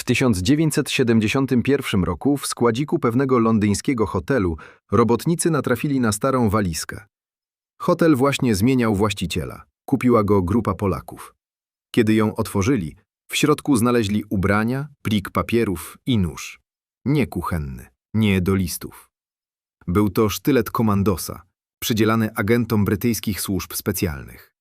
1971 roku w składziku pewnego londyńskiego hotelu robotnicy natrafili na starą walizkę. Hotel właśnie zmieniał właściciela. Kupiła go grupa Polaków. Kiedy ją otworzyli, w środku znaleźli ubrania, plik papierów i nóż. Nie kuchenny, nie do listów. Był to sztylet komandosa, przydzielany agentom brytyjskich służb specjalnych.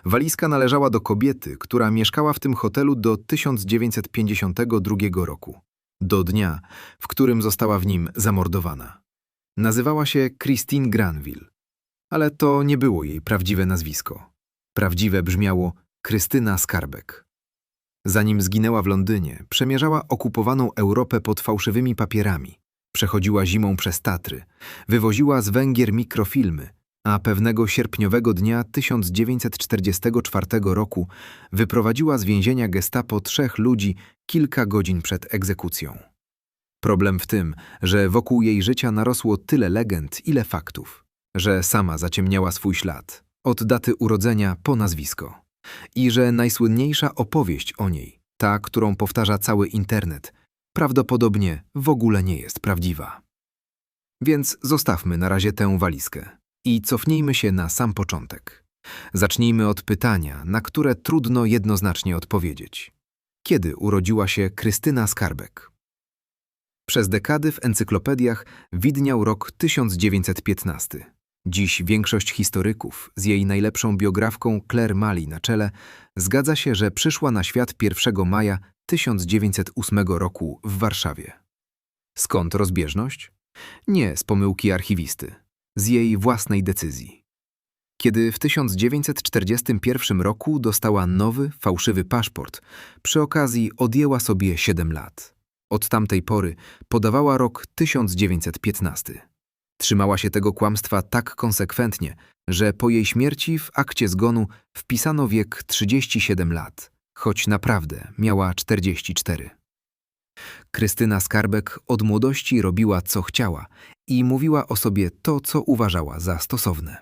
Walizka należała do kobiety, która mieszkała w tym hotelu do 1952 roku, do dnia, w którym została w nim zamordowana. Nazywała się Christine Granville, ale to nie było jej prawdziwe nazwisko. Prawdziwe brzmiało Krystyna Skarbek. Zanim zginęła w Londynie, przemierzała okupowaną Europę pod fałszywymi papierami, przechodziła zimą przez Tatry, wywoziła z Węgier mikrofilmy, a pewnego sierpniowego dnia 1944 roku wyprowadziła z więzienia Gestapo 3 ludzi kilka godzin przed egzekucją. Problem w tym, że wokół jej życia narosło tyle legend, ile faktów, że sama zaciemniała swój ślad, od daty urodzenia po nazwisko. I że najsłynniejsza opowieść o niej, ta, którą powtarza cały internet, prawdopodobnie w ogóle nie jest prawdziwa. Więc zostawmy na razie tę walizkę i cofnijmy się na sam początek. Zacznijmy od pytania, na które trudno jednoznacznie odpowiedzieć. Kiedy urodziła się Krystyna Skarbek? Przez dekady w encyklopediach widniał rok 1915. Dziś większość historyków z jej najlepszą biografką Claire Mali na czele zgadza się, że przyszła na świat 1 maja 1908 roku w Warszawie. Skąd rozbieżność? Nie z pomyłki archiwisty, z jej własnej decyzji. Kiedy w 1941 roku dostała nowy, fałszywy paszport, przy okazji odjęła sobie 7 lat. Od tamtej pory podawała rok 1915. Trzymała się tego kłamstwa tak konsekwentnie, że po jej śmierci w akcie zgonu wpisano wiek 37 lat, choć naprawdę miała 44. Krystyna Skarbek od młodości robiła co chciała i mówiła o sobie to, co uważała za stosowne.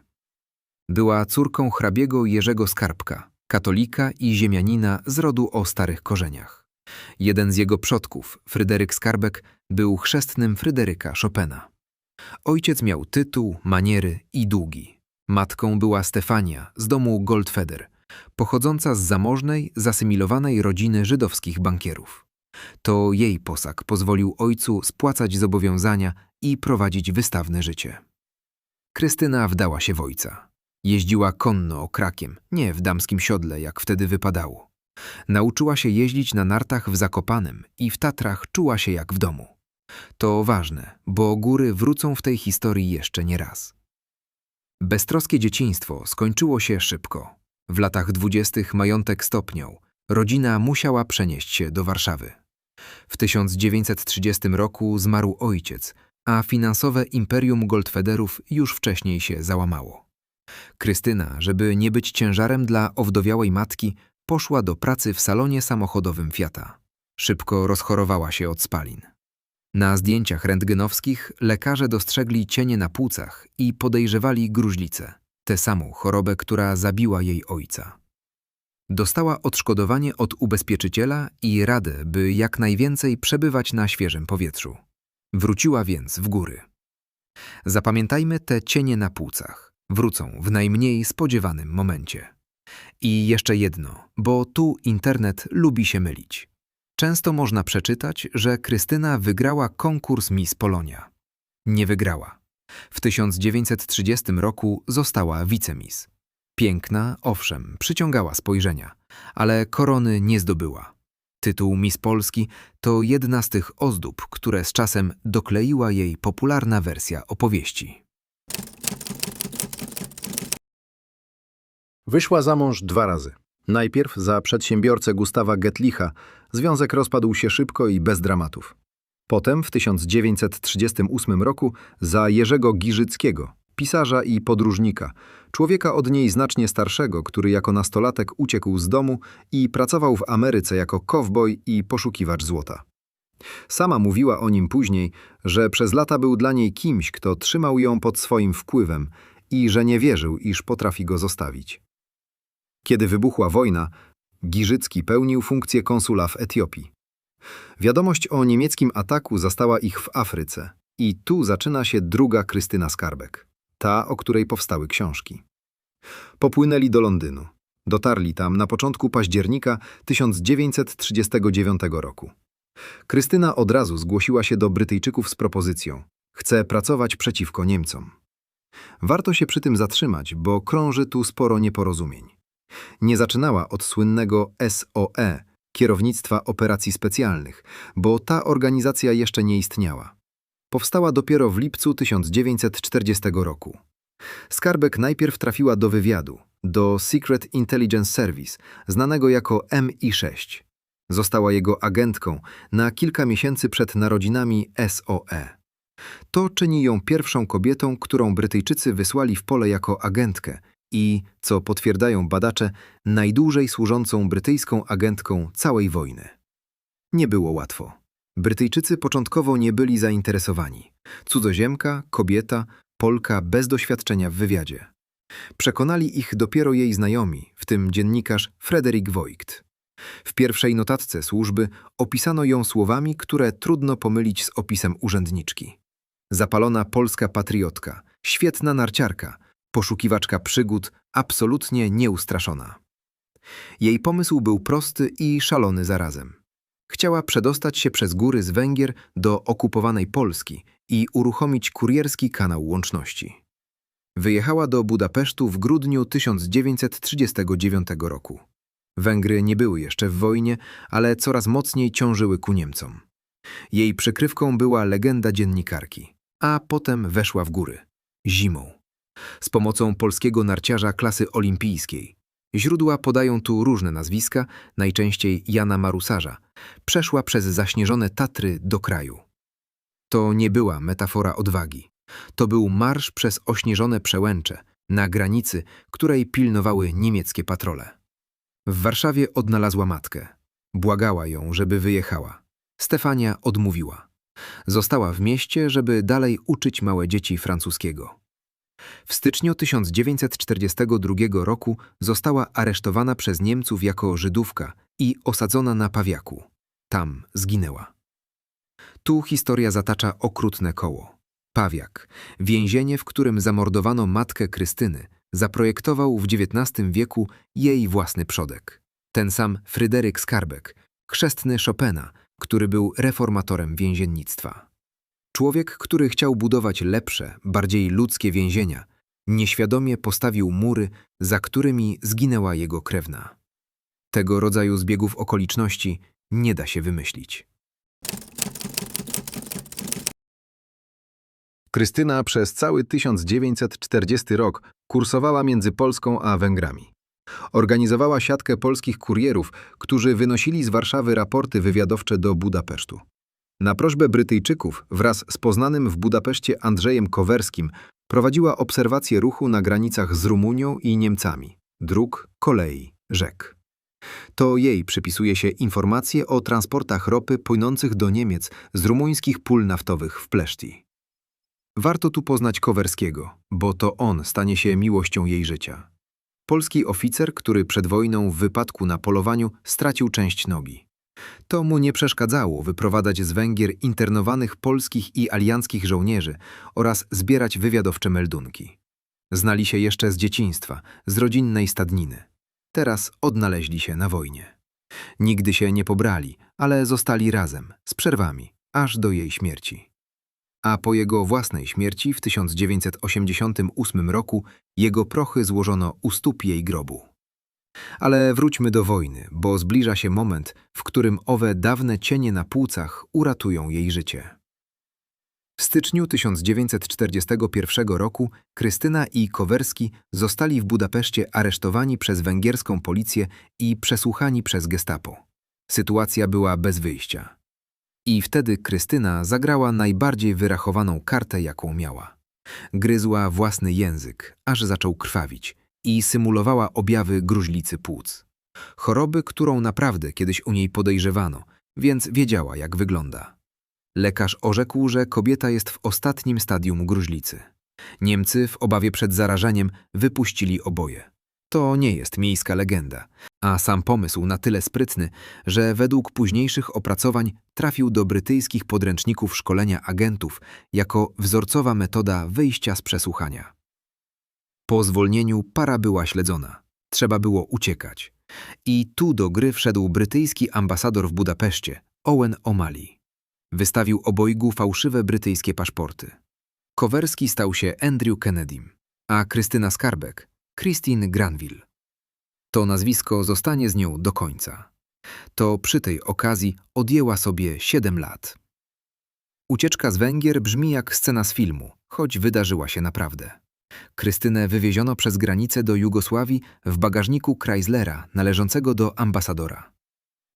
Była córką hrabiego Jerzego Skarbka, katolika i ziemianina z rodu o starych korzeniach. Jeden z jego przodków, Fryderyk Skarbek, był chrzestnym Fryderyka Chopina. Ojciec miał tytuł, maniery i długi. Matką była Stefania z domu Goldfeder, pochodząca z zamożnej, zasymilowanej rodziny żydowskich bankierów. To jej posag pozwolił ojcu spłacać zobowiązania i prowadzić wystawne życie. Krystyna wdała się w ojca. Jeździła konno okrakiem, nie w damskim siodle, jak wtedy wypadało. Nauczyła się jeździć na nartach w Zakopanem i w Tatrach czuła się jak w domu. To ważne, bo góry wrócą w tej historii jeszcze nie raz. Beztroskie dzieciństwo skończyło się szybko. W latach 20. majątek stopniał. Rodzina musiała przenieść się do Warszawy. W 1930 roku zmarł ojciec, a finansowe imperium Goldfederów już wcześniej się załamało. Krystyna, żeby nie być ciężarem dla owdowiałej matki, poszła do pracy w salonie samochodowym Fiata. Szybko rozchorowała się od spalin. Na zdjęciach rentgenowskich lekarze dostrzegli cienie na płucach i podejrzewali gruźlicę, tę samą chorobę, która zabiła jej ojca. Dostała odszkodowanie od ubezpieczyciela i radę, by jak najwięcej przebywać na świeżym powietrzu. Wróciła więc w góry. Zapamiętajmy te cienie na płucach. Wrócą w najmniej spodziewanym momencie. I jeszcze jedno, bo tu internet lubi się mylić. Często można przeczytać, że Krystyna wygrała konkurs Miss Polonia. Nie wygrała. W 1930 roku została wicemiss. Piękna, owszem, przyciągała spojrzenia, ale korony nie zdobyła. Tytuł Miss Polski to jedna z tych ozdób, które z czasem dokleiła jej popularna wersja opowieści. Wyszła za mąż 2 razy. Najpierw za przedsiębiorcę Gustawa Gettlicha. Związek rozpadł się szybko i bez dramatów. Potem w 1938 roku za Jerzego Giżyckiego, pisarza i podróżnika, człowieka od niej znacznie starszego, który jako nastolatek uciekł z domu i pracował w Ameryce jako kowboj i poszukiwacz złota. Sama mówiła o nim później, że przez lata był dla niej kimś, kto trzymał ją pod swoim wpływem i że nie wierzył, iż potrafi go zostawić. Kiedy wybuchła wojna, Giżycki pełnił funkcję konsula w Etiopii. Wiadomość o niemieckim ataku zastała ich w Afryce i tu zaczyna się druga Krystyna Skarbek, ta, o której powstały książki. Popłynęli do Londynu. Dotarli tam na początku października 1939 roku. Krystyna od razu zgłosiła się do Brytyjczyków z propozycją: chce pracować przeciwko Niemcom. Warto się przy tym zatrzymać, bo krąży tu sporo nieporozumień. Nie zaczynała od słynnego SOE, Kierownictwa Operacji Specjalnych, bo ta organizacja jeszcze nie istniała. Powstała dopiero w lipcu 1940 roku. Skarbek najpierw trafiła do wywiadu, do Secret Intelligence Service, znanego jako MI6. Została jego agentką na kilka miesięcy przed narodzinami SOE. To czyni ją pierwszą kobietą, którą Brytyjczycy wysłali w pole jako agentkę i, co potwierdzają badacze, najdłużej służącą brytyjską agentką całej wojny. Nie było łatwo. Brytyjczycy początkowo nie byli zainteresowani. Cudzoziemka, kobieta, Polka bez doświadczenia w wywiadzie. Przekonali ich dopiero jej znajomi, w tym dziennikarz Frederick Voigt. W pierwszej notatce służby opisano ją słowami, które trudno pomylić z opisem urzędniczki. Zapalona polska patriotka, świetna narciarka, poszukiwaczka przygód, absolutnie nieustraszona. Jej pomysł był prosty i szalony zarazem. Chciała przedostać się przez góry z Węgier do okupowanej Polski i uruchomić kurierski kanał łączności. Wyjechała do Budapesztu w grudniu 1939 roku. Węgry nie były jeszcze w wojnie, ale coraz mocniej ciążyły ku Niemcom. Jej przykrywką była legenda dziennikarki, a potem weszła w góry. Zimą. Z pomocą polskiego narciarza klasy olimpijskiej. Źródła podają tu różne nazwiska, najczęściej Jana Marusarza. Przeszła przez zaśnieżone Tatry do kraju. To nie była metafora odwagi. To był marsz przez ośnieżone przełęcze, na granicy, której pilnowały niemieckie patrole. W Warszawie odnalazła matkę. Błagała ją, żeby wyjechała. Stefania odmówiła. Została w mieście, żeby dalej uczyć małe dzieci francuskiego. W styczniu 1942 roku została aresztowana przez Niemców jako Żydówka i osadzona na Pawiaku. Tam zginęła. Tu historia zatacza okrutne koło. Pawiak, więzienie, w którym zamordowano matkę Krystyny, zaprojektował w XIX wieku jej własny przodek. Ten sam Fryderyk Skarbek, chrzestny Chopina, który był reformatorem więziennictwa. Człowiek, który chciał budować lepsze, bardziej ludzkie więzienia, nieświadomie postawił mury, za którymi zginęła jego krewna. Tego rodzaju zbiegów okoliczności nie da się wymyślić. Krystyna przez cały 1940 rok kursowała między Polską a Węgrami. Organizowała siatkę polskich kurierów, którzy wynosili z Warszawy raporty wywiadowcze do Budapesztu. Na prośbę Brytyjczyków wraz z poznanym w Budapeszcie Andrzejem Kowerskim prowadziła obserwację ruchu na granicach z Rumunią i Niemcami, dróg, kolei, rzek. To jej przypisuje się informacje o transportach ropy płynących do Niemiec z rumuńskich pól naftowych w Pleszti. Warto tu poznać Kowerskiego, bo to on stanie się miłością jej życia. Polski oficer, który przed wojną w wypadku na polowaniu stracił część nogi. To mu nie przeszkadzało wyprowadzać z Węgier internowanych polskich i alianckich żołnierzy oraz zbierać wywiadowcze meldunki. Znali się jeszcze z dzieciństwa, z rodzinnej stadniny. Teraz odnaleźli się na wojnie. Nigdy się nie pobrali, ale zostali razem, z przerwami, aż do jej śmierci. A po jego własnej śmierci w 1988 roku jego prochy złożono u stóp jej grobu. Ale wróćmy do wojny, bo zbliża się moment, w którym owe dawne cienie na płucach uratują jej życie. W styczniu 1941 roku Krystyna i Kowerski zostali w Budapeszcie aresztowani przez węgierską policję i przesłuchani przez gestapo. Sytuacja była bez wyjścia. I wtedy Krystyna zagrała najbardziej wyrachowaną kartę, jaką miała. Gryzła własny język, aż zaczął krwawić i symulowała objawy gruźlicy płuc. Choroby, którą naprawdę kiedyś u niej podejrzewano, więc wiedziała, jak wygląda. Lekarz orzekł, że kobieta jest w ostatnim stadium gruźlicy. Niemcy w obawie przed zarażeniem wypuścili oboje. To nie jest miejska legenda, a sam pomysł na tyle sprytny, że według późniejszych opracowań trafił do brytyjskich podręczników szkolenia agentów jako wzorcowa metoda wyjścia z przesłuchania. Po zwolnieniu para była śledzona. Trzeba było uciekać. I tu do gry wszedł brytyjski ambasador w Budapeszcie, Owen O'Malley. Wystawił obojgu fałszywe brytyjskie paszporty. Kowerski stał się Andrew Kennedym, a Krystyna Skarbek Christine Granville. To nazwisko zostanie z nią do końca. To przy tej okazji odjęła sobie 7 lat. Ucieczka z Węgier brzmi jak scena z filmu, choć wydarzyła się naprawdę. Krystynę wywieziono przez granicę do Jugosławii w bagażniku Chryslera należącego do ambasadora.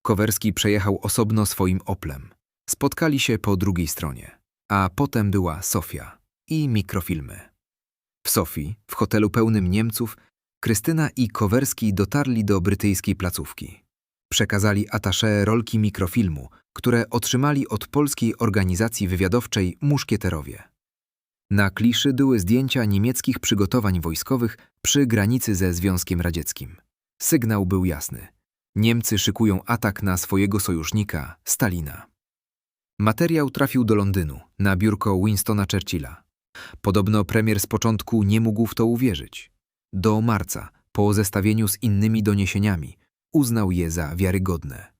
Kowerski przejechał osobno swoim Oplem. Spotkali się po drugiej stronie, a potem była Sofia i mikrofilmy. W Sofii, w hotelu pełnym Niemców, Krystyna i Kowerski dotarli do brytyjskiej placówki. Przekazali attaché rolki mikrofilmu, które otrzymali od polskiej organizacji wywiadowczej Muszkieterowie. Na kliszy były zdjęcia niemieckich przygotowań wojskowych przy granicy ze Związkiem Radzieckim. Sygnał był jasny. Niemcy szykują atak na swojego sojusznika, Stalina. Materiał trafił do Londynu, na biurko Winstona Churchilla. Podobno premier z początku nie mógł w to uwierzyć. Do marca, po zestawieniu z innymi doniesieniami, uznał je za wiarygodne.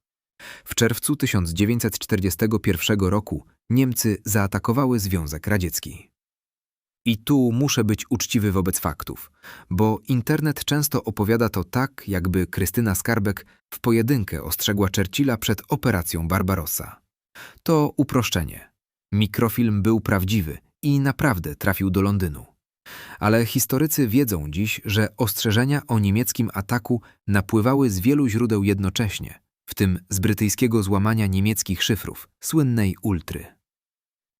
W czerwcu 1941 roku Niemcy zaatakowały Związek Radziecki. I tu muszę być uczciwy wobec faktów, bo internet często opowiada to tak, jakby Krystyna Skarbek w pojedynkę ostrzegła Churchilla przed operacją Barbarossa. To uproszczenie. Mikrofilm był prawdziwy i naprawdę trafił do Londynu. Ale historycy wiedzą dziś, że ostrzeżenia o niemieckim ataku napływały z wielu źródeł jednocześnie, w tym z brytyjskiego złamania niemieckich szyfrów, słynnej ultry.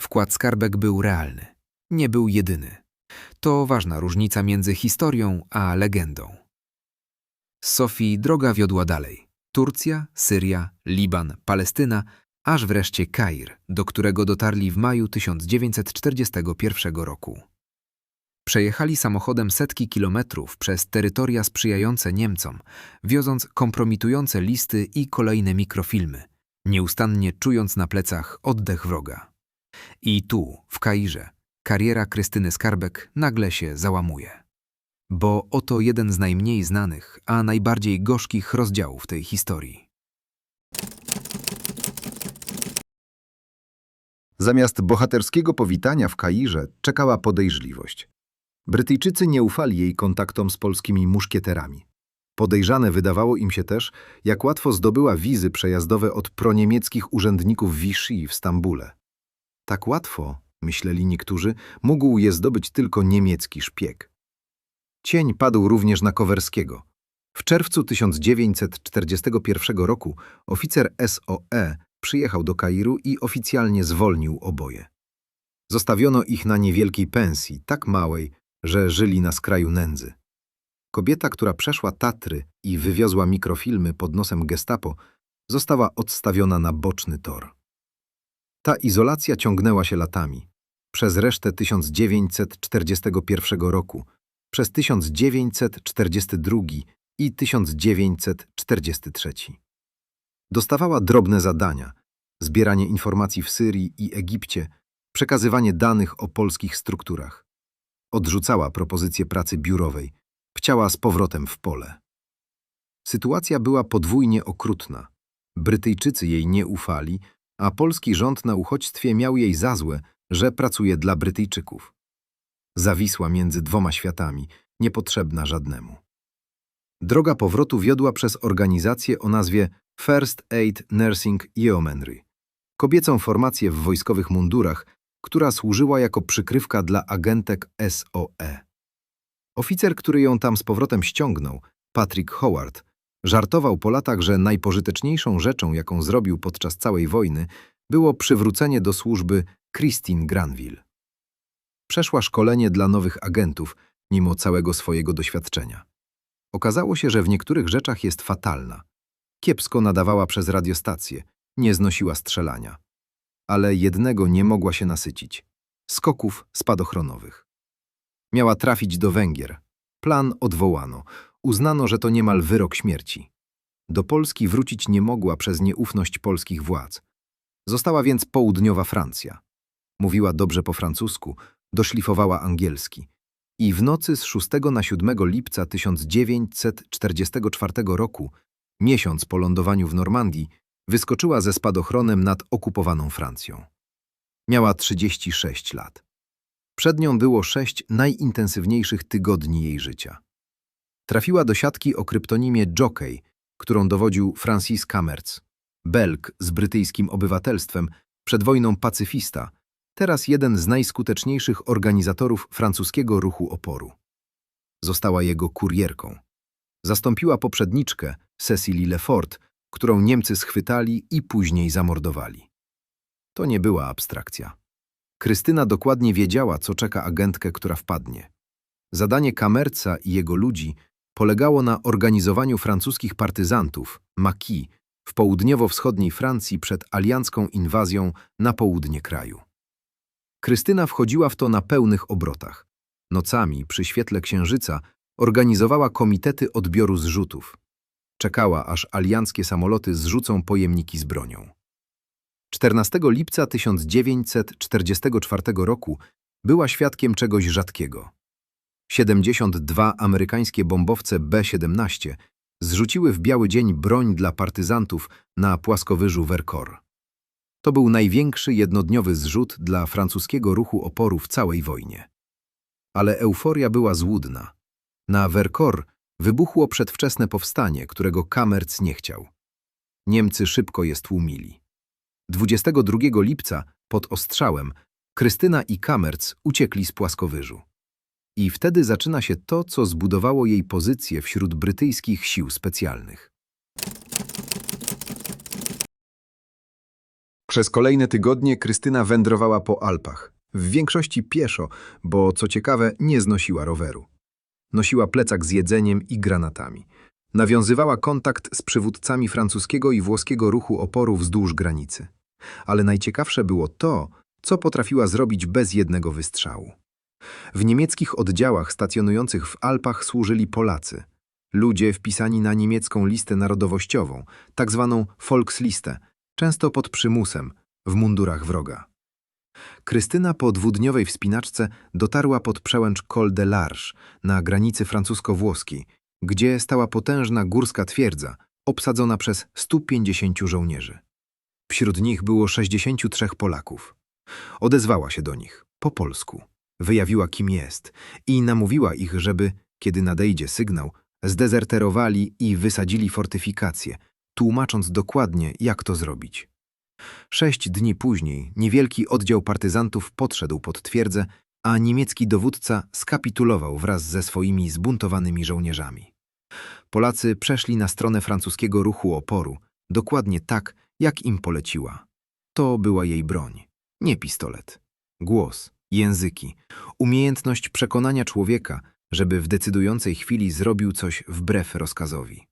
Wkład Skarbek był realny. Nie był jedyny. To ważna różnica między historią a legendą. Z Sofii droga wiodła dalej. Turcja, Syria, Liban, Palestyna, aż wreszcie Kair, do którego dotarli w maju 1941 roku. Przejechali samochodem setki kilometrów przez terytoria sprzyjające Niemcom, wioząc kompromitujące listy i kolejne mikrofilmy, nieustannie czując na plecach oddech wroga. I tu, w Kairze, kariera Krystyny Skarbek nagle się załamuje. Bo oto jeden z najmniej znanych, a najbardziej gorzkich rozdziałów tej historii. Zamiast bohaterskiego powitania w Kairze czekała podejrzliwość. Brytyjczycy nie ufali jej kontaktom z polskimi muszkieterami. Podejrzane wydawało im się też, jak łatwo zdobyła wizy przejazdowe od proniemieckich urzędników Vichy w Stambule. Tak łatwo, myśleli niektórzy, mógł je zdobyć tylko niemiecki szpieg. Cień padł również na Kowerskiego. W czerwcu 1941 roku oficer SOE przyjechał do Kairu i oficjalnie zwolnił oboje. Zostawiono ich na niewielkiej pensji, tak małej, że żyli na skraju nędzy. Kobieta, która przeszła Tatry i wywiozła mikrofilmy pod nosem gestapo, została odstawiona na boczny tor. Ta izolacja ciągnęła się latami. Przez resztę 1941 roku, przez 1942 i 1943. Dostawała drobne zadania: zbieranie informacji w Syrii i Egipcie, przekazywanie danych o polskich strukturach. Odrzucała propozycję pracy biurowej, chciała z powrotem w pole. Sytuacja była podwójnie okrutna. Brytyjczycy jej nie ufali, a polski rząd na uchodźstwie miał jej za złe, że pracuje dla Brytyjczyków. Zawisła między dwoma światami, niepotrzebna żadnemu. Droga powrotu wiodła przez organizację o nazwie First Aid Nursing Yeomanry, kobiecą formację w wojskowych mundurach, która służyła jako przykrywka dla agentek SOE. Oficer, który ją tam z powrotem ściągnął, Patrick Howard, żartował po latach, że najpożyteczniejszą rzeczą, jaką zrobił podczas całej wojny, było przywrócenie do służby Christine Granville. Przeszła szkolenie dla nowych agentów, mimo całego swojego doświadczenia. Okazało się, że w niektórych rzeczach jest fatalna. Kiepsko nadawała przez radiostację, nie znosiła strzelania. Ale jednego nie mogła się nasycić – skoków spadochronowych. Miała trafić do Węgier. Plan odwołano. Uznano, że to niemal wyrok śmierci. Do Polski wrócić nie mogła przez nieufność polskich władz. Została więc południowa Francja. Mówiła dobrze po francusku, doszlifowała angielski. I w nocy z 6 na 7 lipca 1944 roku, miesiąc po lądowaniu w Normandii, wyskoczyła ze spadochronem nad okupowaną Francją. Miała 36 lat. Przed nią było 6 najintensywniejszych tygodni jej życia. Trafiła do siatki o kryptonimie Jockey, którą dowodził Francis Camerz, Belg z brytyjskim obywatelstwem, przed wojną pacyfista, teraz jeden z najskuteczniejszych organizatorów francuskiego ruchu oporu. Została jego kurierką. Zastąpiła poprzedniczkę, Cecily Lefort, którą Niemcy schwytali i później zamordowali. To nie była abstrakcja. Krystyna dokładnie wiedziała, co czeka agentkę, która wpadnie. Zadanie Camerza i jego ludzi polegało na organizowaniu francuskich partyzantów, maquis, w południowo-wschodniej Francji przed aliancką inwazją na południe kraju. Krystyna wchodziła w to na pełnych obrotach. Nocami, przy świetle księżyca, organizowała komitety odbioru zrzutów. Czekała, aż alianckie samoloty zrzucą pojemniki z bronią. 14 lipca 1944 roku była świadkiem czegoś rzadkiego. 72 amerykańskie bombowce B-17 zrzuciły w biały dzień broń dla partyzantów na płaskowyżu Vercors. To był największy jednodniowy zrzut dla francuskiego ruchu oporu w całej wojnie. Ale euforia była złudna. Na Vercors wybuchło przedwczesne powstanie, którego Camerz nie chciał. Niemcy szybko je stłumili. 22 lipca, pod ostrzałem, Krystyna i Camerz uciekli z płaskowyżu. I wtedy zaczyna się to, co zbudowało jej pozycję wśród brytyjskich sił specjalnych. Przez kolejne tygodnie Krystyna wędrowała po Alpach, w większości pieszo, bo co ciekawe nie znosiła roweru. Nosiła plecak z jedzeniem i granatami. Nawiązywała kontakt z przywódcami francuskiego i włoskiego ruchu oporu wzdłuż granicy. Ale najciekawsze było to, co potrafiła zrobić bez jednego wystrzału. W niemieckich oddziałach stacjonujących w Alpach służyli Polacy. Ludzie wpisani na niemiecką listę narodowościową, tak zwaną Volkslistę, często pod przymusem, w mundurach wroga. Krystyna po dwudniowej wspinaczce dotarła pod przełęcz Col de l'Arche na granicy francusko-włoskiej, gdzie stała potężna górska twierdza, obsadzona przez 150 żołnierzy. Wśród nich było 63 Polaków. Odezwała się do nich, po polsku. Wyjawiła, kim jest i namówiła ich, żeby, kiedy nadejdzie sygnał, zdezerterowali i wysadzili fortyfikacje, tłumacząc dokładnie, jak to zrobić. 6 dni później niewielki oddział partyzantów podszedł pod twierdzę, a niemiecki dowódca skapitulował wraz ze swoimi zbuntowanymi żołnierzami. Polacy przeszli na stronę francuskiego ruchu oporu, dokładnie tak, jak im poleciła. To była jej broń, nie pistolet. Głos, języki, umiejętność przekonania człowieka, żeby w decydującej chwili zrobił coś wbrew rozkazowi.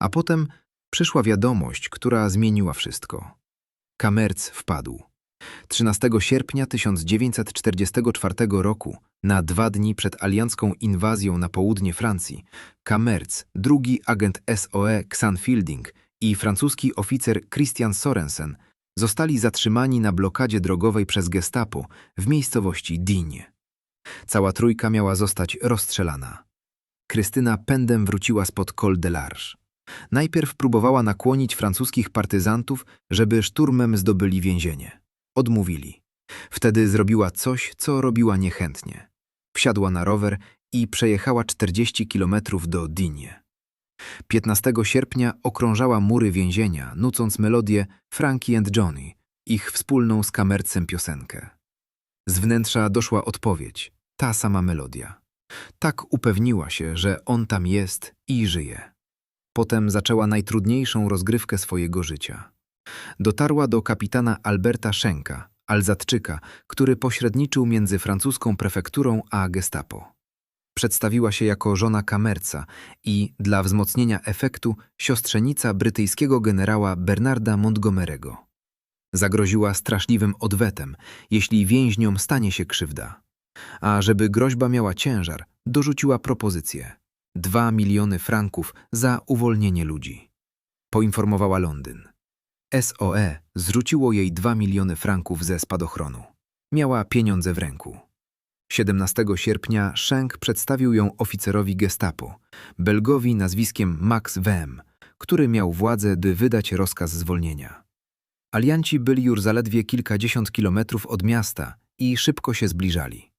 A potem przyszła wiadomość, która zmieniła wszystko. Camerz wpadł. 13 sierpnia 1944 roku, na 2 dni przed aliancką inwazją na południe Francji, Camerz, drugi agent SOE Xan Fielding i francuski oficer Christian Sorensen zostali zatrzymani na blokadzie drogowej przez Gestapo w miejscowości Digne. Cała trójka miała zostać rozstrzelana. Krystyna pędem wróciła spod Col de l'Arche. Najpierw próbowała nakłonić francuskich partyzantów, żeby szturmem zdobyli więzienie. Odmówili. Wtedy zrobiła coś, co robiła niechętnie. Wsiadła na rower i przejechała 40 kilometrów do Digne. 15 sierpnia okrążała mury więzienia, nucąc melodię Frankie and Johnny, ich wspólną z Camerzem piosenkę. Z wnętrza doszła odpowiedź, ta sama melodia. Tak upewniła się, że on tam jest i żyje. Potem zaczęła najtrudniejszą rozgrywkę swojego życia. Dotarła do kapitana Alberta Schenka, Alzatczyka, który pośredniczył między francuską prefekturą a Gestapo. Przedstawiła się jako żona Camerza i, dla wzmocnienia efektu, siostrzenica brytyjskiego generała Bernarda Montgomery'ego. Zagroziła straszliwym odwetem, jeśli więźniom stanie się krzywda. A żeby groźba miała ciężar, dorzuciła propozycję. 2 miliony franków za uwolnienie ludzi. Poinformowała Londyn. SOE zwróciło jej 2 miliony franków ze spadochronu. Miała pieniądze w ręku. 17 sierpnia Schenck przedstawił ją oficerowi gestapo, Belgowi nazwiskiem Max Wem, który miał władzę, by wydać rozkaz zwolnienia. Alianci byli już zaledwie kilkadziesiąt kilometrów od miasta i szybko się zbliżali.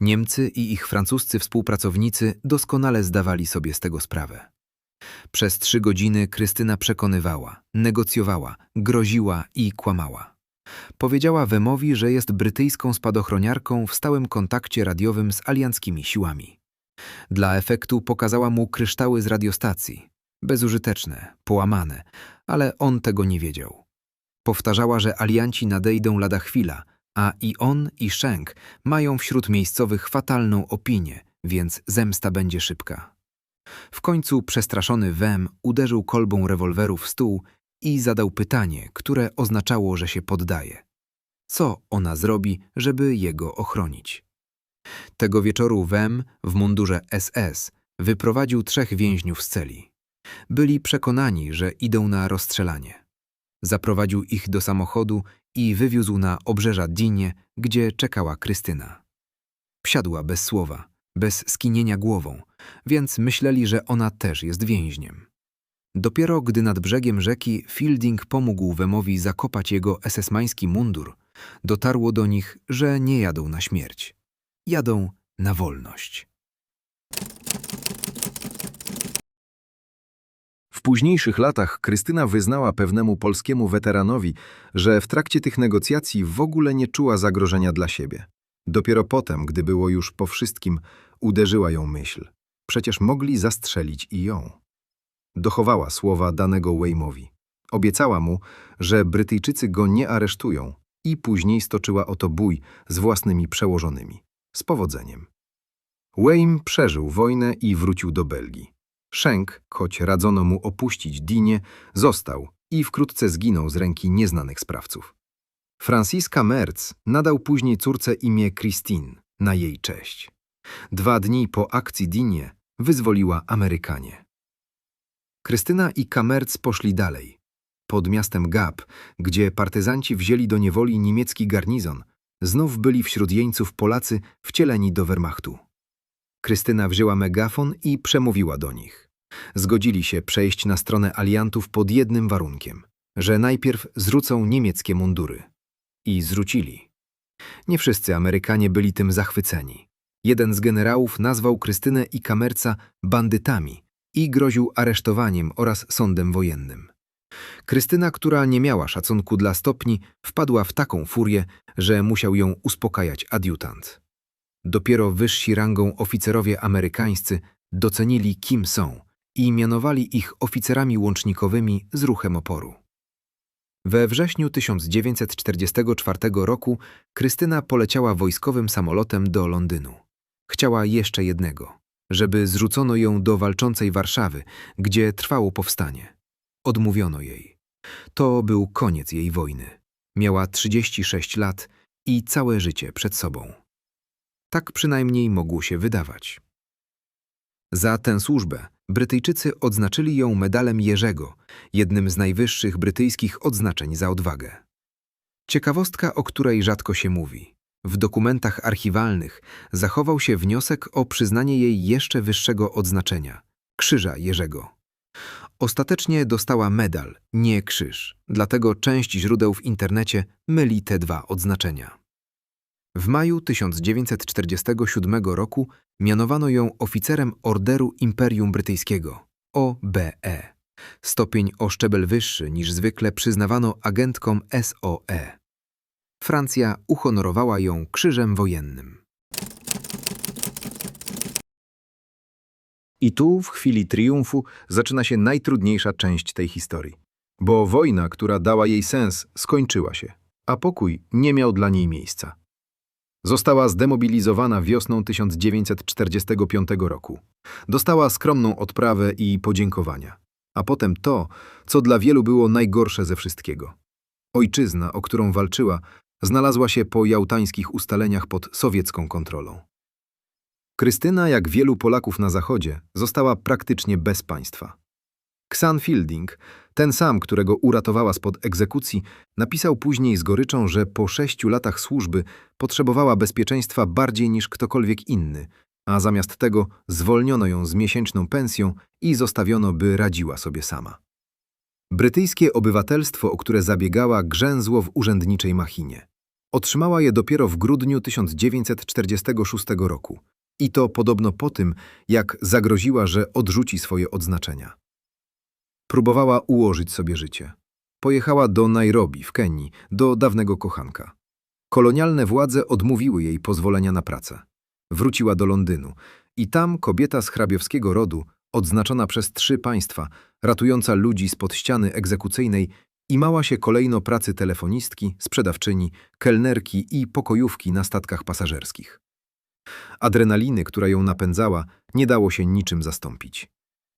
Niemcy i ich francuscy współpracownicy doskonale zdawali sobie z tego sprawę. Przez 3 godziny Krystyna przekonywała, negocjowała, groziła i kłamała. Powiedziała Wemowi, że jest brytyjską spadochroniarką w stałym kontakcie radiowym z alianckimi siłami. Dla efektu pokazała mu kryształy z radiostacji. Bezużyteczne, połamane, ale on tego nie wiedział. Powtarzała, że alianci nadejdą lada chwila, a i on, i Schenck mają wśród miejscowych fatalną opinię, więc zemsta będzie szybka. W końcu przestraszony Wem uderzył kolbą rewolweru w stół i zadał pytanie, które oznaczało, że się poddaje. Co ona zrobi, żeby jego ochronić? Tego wieczoru Wem w mundurze SS wyprowadził 3 więźniów z celi. Byli przekonani, że idą na rozstrzelanie. Zaprowadził ich do samochodu i wywiózł na obrzeża Digne, gdzie czekała Krystyna. Wsiadła bez słowa, bez skinienia głową, więc myśleli, że ona też jest więźniem. Dopiero gdy nad brzegiem rzeki Fielding pomógł Wemowi zakopać jego esesmański mundur, dotarło do nich, że nie jadą na śmierć. Jadą na wolność. W późniejszych latach Krystyna wyznała pewnemu polskiemu weteranowi, że w trakcie tych negocjacji w ogóle nie czuła zagrożenia dla siebie. Dopiero potem, gdy było już po wszystkim, uderzyła ją myśl. Przecież mogli zastrzelić i ją. Dochowała słowa danego Weimowi. Obiecała mu, że Brytyjczycy go nie aresztują i później stoczyła o to bój z własnymi przełożonymi. Z powodzeniem. Weim przeżył wojnę i wrócił do Belgii. Schenck, choć radzono mu opuścić Digne, został i wkrótce zginął z ręki nieznanych sprawców. Franciska Merz nadał później córce imię Christine na jej cześć. 2 dni po akcji Digne wyzwoliła Amerykanie. Krystyna i Kamerz poszli dalej. Pod miastem Gap, gdzie partyzanci wzięli do niewoli niemiecki garnizon, znów byli wśród jeńców Polacy wcieleni do Wehrmachtu. Krystyna wzięła megafon i przemówiła do nich. Zgodzili się przejść na stronę aliantów pod jednym warunkiem, że najpierw zrzucą niemieckie mundury. I zrzucili. Nie wszyscy Amerykanie byli tym zachwyceni. Jeden z generałów nazwał Krystynę i Kamerza bandytami i groził aresztowaniem oraz sądem wojennym. Krystyna, która nie miała szacunku dla stopni, wpadła w taką furię, że musiał ją uspokajać adiutant. Dopiero wyżsi rangą oficerowie amerykańscy docenili, kim są i mianowali ich oficerami łącznikowymi z ruchem oporu. We wrześniu 1944 roku Krystyna poleciała wojskowym samolotem do Londynu. Chciała jeszcze jednego, żeby zrzucono ją do walczącej Warszawy, gdzie trwało powstanie. Odmówiono jej. To był koniec jej wojny. Miała 36 lat i całe życie przed sobą. Tak przynajmniej mogło się wydawać. Za tę służbę Brytyjczycy odznaczyli ją medalem Jerzego, jednym z najwyższych brytyjskich odznaczeń za odwagę. Ciekawostka, o której rzadko się mówi. W dokumentach archiwalnych zachował się wniosek o przyznanie jej jeszcze wyższego odznaczenia – Krzyża Jerzego. Ostatecznie dostała medal, nie krzyż, dlatego część źródeł w internecie myli te 2 odznaczenia. W maju 1947 roku mianowano ją oficerem Orderu Imperium Brytyjskiego, OBE, stopień o szczebel wyższy niż zwykle przyznawano agentkom SOE. Francja uhonorowała ją krzyżem wojennym. I tu, w chwili triumfu, zaczyna się najtrudniejsza część tej historii. Bo wojna, która dała jej sens, skończyła się, a pokój nie miał dla niej miejsca. Została zdemobilizowana wiosną 1945 roku. Dostała skromną odprawę i podziękowania. A potem to, co dla wielu było najgorsze ze wszystkiego. Ojczyzna, o którą walczyła, znalazła się po jałtańskich ustaleniach pod sowiecką kontrolą. Krystyna, jak wielu Polaków na Zachodzie, została praktycznie bez państwa. Xan Fielding, ten sam, którego uratowała spod egzekucji, napisał później z goryczą, że po 6 latach służby potrzebowała bezpieczeństwa bardziej niż ktokolwiek inny, a zamiast tego zwolniono ją z miesięczną pensją i zostawiono, by radziła sobie sama. Brytyjskie obywatelstwo, o które zabiegała, grzęzło w urzędniczej machinie. Otrzymała je dopiero w grudniu 1946 roku. I to podobno po tym, jak zagroziła, że odrzuci swoje odznaczenia. Próbowała ułożyć sobie życie. Pojechała do Nairobi w Kenii, do dawnego kochanka. Kolonialne władze odmówiły jej pozwolenia na pracę. Wróciła do Londynu i tam kobieta z hrabiowskiego rodu, odznaczona przez 3 państwa, ratująca ludzi spod ściany egzekucyjnej, imała się kolejno pracy telefonistki, sprzedawczyni, kelnerki i pokojówki na statkach pasażerskich. Adrenaliny, która ją napędzała, nie dało się niczym zastąpić.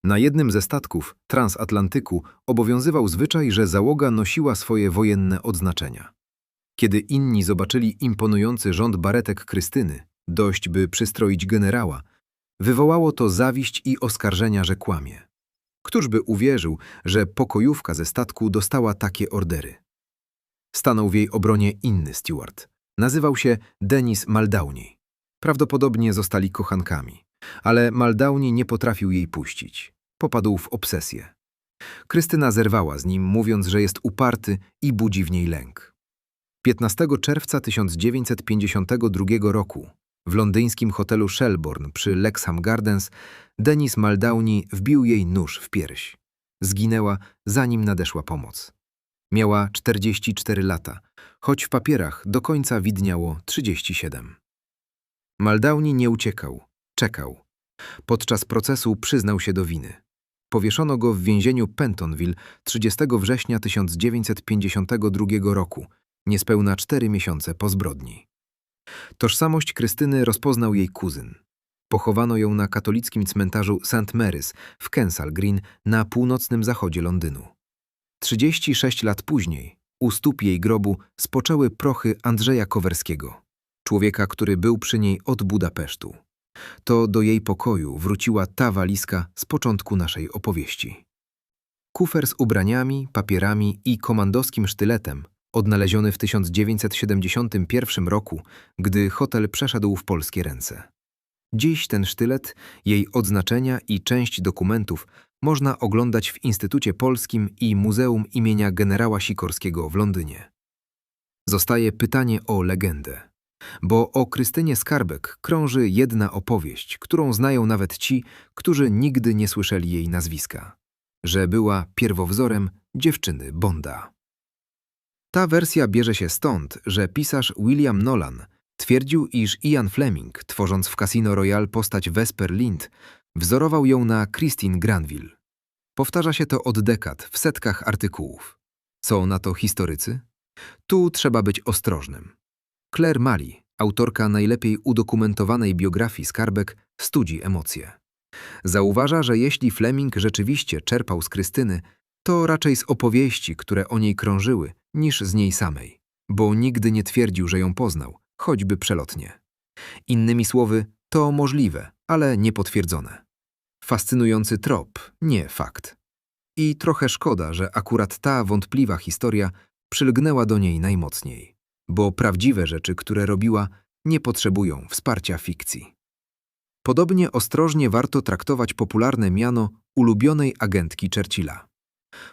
Na jednym ze statków, Transatlantyku, obowiązywał zwyczaj, że załoga nosiła swoje wojenne odznaczenia. Kiedy inni zobaczyli imponujący rząd baretek Krystyny, dość by przystroić generała, wywołało to zawiść i oskarżenia, że kłamie. Któż by uwierzył, że pokojówka ze statku dostała takie ordery? Stanął w jej obronie inny steward. Nazywał się Denis Muldowney. Prawdopodobnie zostali kochankami, ale Muldowney nie potrafił jej puścić. Popadł w obsesję. Krystyna zerwała z nim, mówiąc, że jest uparty i budzi w niej lęk. 15 czerwca 1952 roku w londyńskim hotelu Shelbourne przy Lexham Gardens Denis Muldowney wbił jej nóż w pierś. Zginęła, zanim nadeszła pomoc. Miała 44 lata, choć w papierach do końca widniało 37. Muldowney nie uciekał, czekał. Podczas procesu przyznał się do winy. Powieszono go w więzieniu Pentonville 30 września 1952 roku, niespełna 4 miesiące po zbrodni. Tożsamość Krystyny rozpoznał jej kuzyn. Pochowano ją na katolickim cmentarzu St. Mary's w Kensal Green na północnym zachodzie Londynu. 36 lat później u stóp jej grobu spoczęły prochy Andrzeja Kowerskiego, człowieka, który był przy niej od Budapesztu. To do jej pokoju wróciła ta walizka z początku naszej opowieści. Kufer z ubraniami, papierami i komandowskim sztyletem, odnaleziony w 1971 roku, gdy hotel przeszedł w polskie ręce. Dziś ten sztylet, jej odznaczenia i część dokumentów można oglądać w Instytucie Polskim i Muzeum imienia generała Sikorskiego w Londynie. Zostaje pytanie o legendę. Bo o Krystynie Skarbek krąży jedna opowieść, którą znają nawet ci, którzy nigdy nie słyszeli jej nazwiska. Że była pierwowzorem dziewczyny Bonda. Ta wersja bierze się stąd, że pisarz William Nolan twierdził, iż Ian Fleming, tworząc w Casino Royale postać Vesper Lind, wzorował ją na Christine Granville. Powtarza się to od dekad w setkach artykułów. Są na to historycy? Tu trzeba być ostrożnym. Claire Malley, autorka najlepiej udokumentowanej biografii Skarbek, studzi emocje. Zauważa, że jeśli Fleming rzeczywiście czerpał z Krystyny, to raczej z opowieści, które o niej krążyły, niż z niej samej, bo nigdy nie twierdził, że ją poznał, choćby przelotnie. Innymi słowy, to możliwe, ale niepotwierdzone. Fascynujący trop, nie fakt. I trochę szkoda, że akurat ta wątpliwa historia przylgnęła do niej najmocniej, bo prawdziwe rzeczy, które robiła, nie potrzebują wsparcia fikcji. Podobnie ostrożnie warto traktować popularne miano ulubionej agentki Churchilla.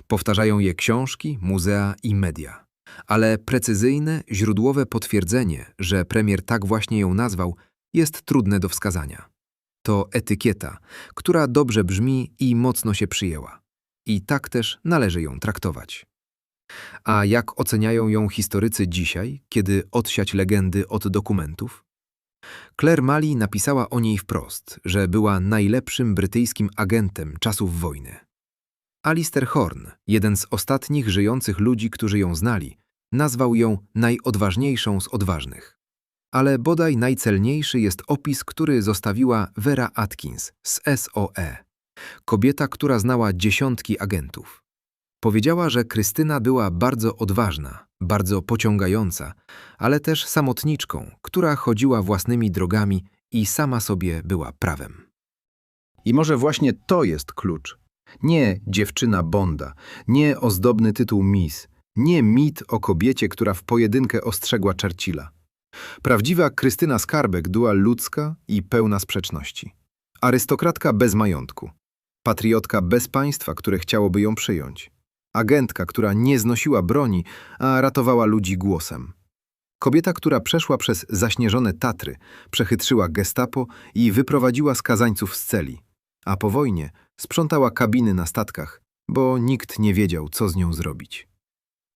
Powtarzają je książki, muzea i media. Ale precyzyjne, źródłowe potwierdzenie, że premier tak właśnie ją nazwał, jest trudne do wskazania. To etykieta, która dobrze brzmi i mocno się przyjęła. I tak też należy ją traktować. A jak oceniają ją historycy dzisiaj, kiedy odsiać legendy od dokumentów? Claire Malley napisała o niej wprost, że była najlepszym brytyjskim agentem czasów wojny. Alistair Horn, jeden z ostatnich żyjących ludzi, którzy ją znali, nazwał ją najodważniejszą z odważnych. Ale bodaj najcelniejszy jest opis, który zostawiła Vera Atkins z SOE, kobieta, która znała dziesiątki agentów. Powiedziała, że Krystyna była bardzo odważna, bardzo pociągająca, ale też samotniczką, która chodziła własnymi drogami i sama sobie była prawem. I może właśnie to jest klucz. Nie dziewczyna Bonda, nie ozdobny tytuł Miss, nie mit o kobiecie, która w pojedynkę ostrzegła Churchilla. Prawdziwa Krystyna Skarbek była ludzka i pełna sprzeczności. Arystokratka bez majątku, patriotka bez państwa, które chciałoby ją przyjąć, agentka, która nie znosiła broni, a ratowała ludzi głosem. Kobieta, która przeszła przez zaśnieżone Tatry, przechytrzyła gestapo i wyprowadziła skazańców z celi, a po wojnie sprzątała kabiny na statkach, bo nikt nie wiedział, co z nią zrobić.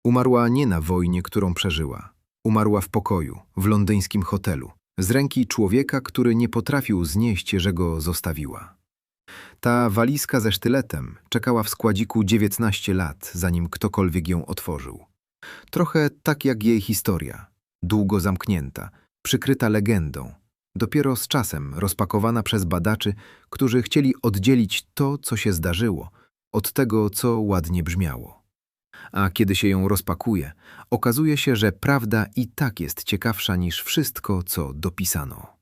Umarła nie na wojnie, którą przeżyła. Umarła w pokoju, w londyńskim hotelu, z ręki człowieka, który nie potrafił znieść, że go zostawiła. Ta walizka ze sztyletem czekała w składziku 19 lat, zanim ktokolwiek ją otworzył. Trochę tak jak jej historia, długo zamknięta, przykryta legendą, dopiero z czasem rozpakowana przez badaczy, którzy chcieli oddzielić to, co się zdarzyło, od tego, co ładnie brzmiało. A kiedy się ją rozpakuje, okazuje się, że prawda i tak jest ciekawsza niż wszystko, co dopisano.